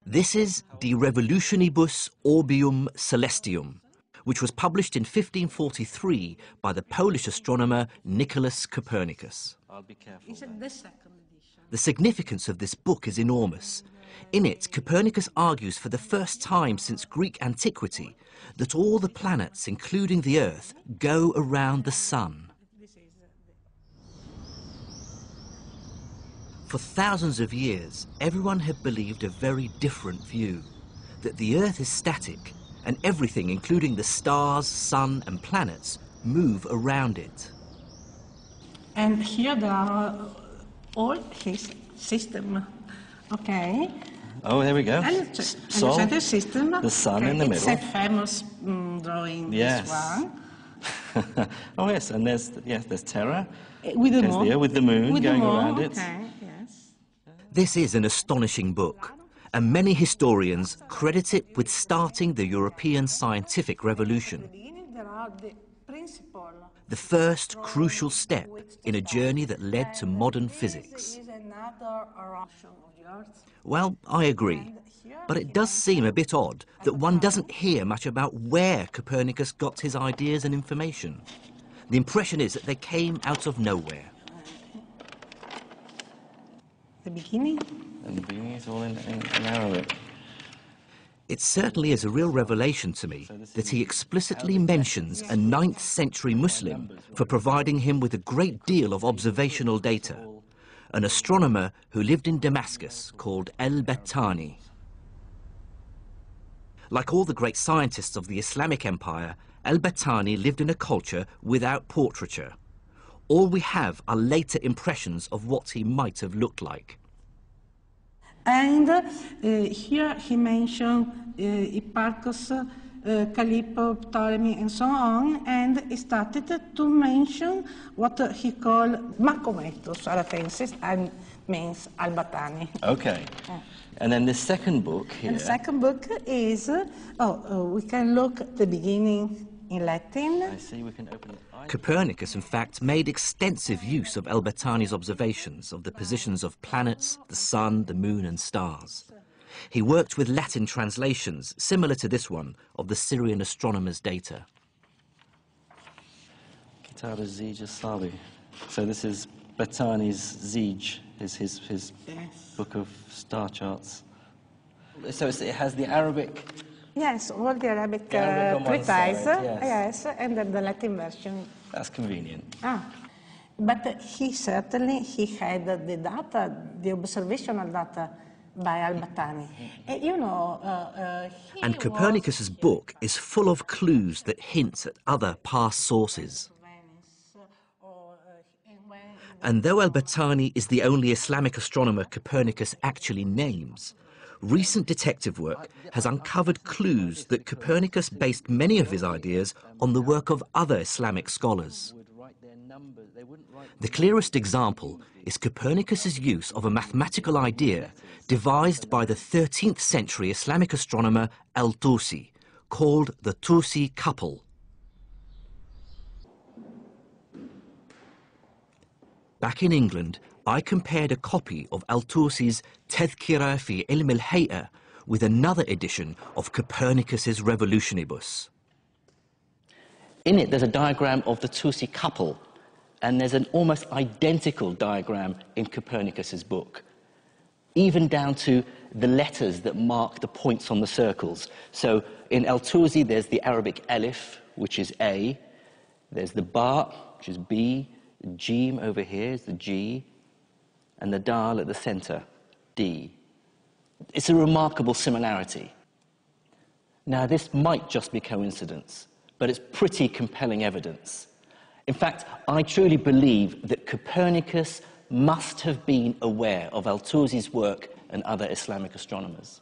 This is De Revolutionibus Orbium Celestium, which was published in 1543 by the Polish astronomer Nicholas Copernicus. I'll be careful. Is it the second edition? The significance of this book is enormous. In it, Copernicus argues for the first time since Greek antiquity that all the planets, including the Earth, go around the Sun. For thousands of years, everyone had believed a very different view, that the Earth is static and everything, including the stars, sun and planets, move around it. And here there are all his system. Okay. Oh, there we go. And Sol, the system. the sun in the It's middle. a famous drawing, Yes. this one. Oh yes, and there's Terra. With the There's moon. the Earth with the moon With going the moon, around it. okay, yes. This is an astonishing book, and many historians credit it with starting the European scientific revolution, There are the principle. the first crucial step in a journey that led to modern physics. This is another eruption of the Earth. Well, I agree, but it does seem a bit odd that one doesn't hear much about where Copernicus got his ideas and information. The impression is that they came out of nowhere. The beginning? And the beginning is all in Arabic. It certainly is a real revelation to me that he explicitly mentions a 9th century Muslim for providing him with a great deal of observational data, an astronomer who lived in Damascus called el-bettani. Like all the great scientists of the Islamic Empire, el-bettani lived in a culture without portraiture. All we have are later impressions of what he might have looked like. And here he mentioned Hipparchus, Calippo, Ptolemy, and so on, and he started to mention what he called Macometus Aratensis, and means al-Battani. Okay. And then the second book here. And the second book is, we can look at the beginning in Latin. I see, we can open it. Copernicus, in fact, made extensive use of el-Bettani's observations of the positions of planets, the sun, the moon and stars. He worked with Latin translations, similar to this one, of the Syrian astronomers' data. Kitab al-Zij al-Sabi. So this is Bettani's Zij, his book of star charts. So it has the Arabic. Yes, all the Arabic Arabic on one treatise, side, yes, and then the Latin version. That's convenient. But he certainly had the data, the observational data by al-Battani. You know, And Copernicus's book is full of clues that hint at other past sources. And though el-Bettani is the only Islamic astronomer Copernicus actually names, recent detective work has uncovered clues that Copernicus based many of his ideas on the work of other Islamic scholars. The clearest example is Copernicus's use of a mathematical idea devised by the 13th century Islamic astronomer al-Tusi, called the Tusi couple. Back in England, I compared a copy of al-Tusi's Tadhkira fi Ilm al-Hay'a with another edition of Copernicus's Revolutionibus. In it, there's a diagram of the Tusi couple, and there's an almost identical diagram in Copernicus's book, even down to the letters that mark the points on the circles. So in al-Tusi, there's the Arabic alif, which is A, there's the ba, which is B, the Jim over here is the G, and the Dal at the center, D. It's a remarkable similarity. Now, this might just be coincidence, but it's pretty compelling evidence. In fact, I truly believe that Copernicus must have been aware of al-Tusi's work and other Islamic astronomers.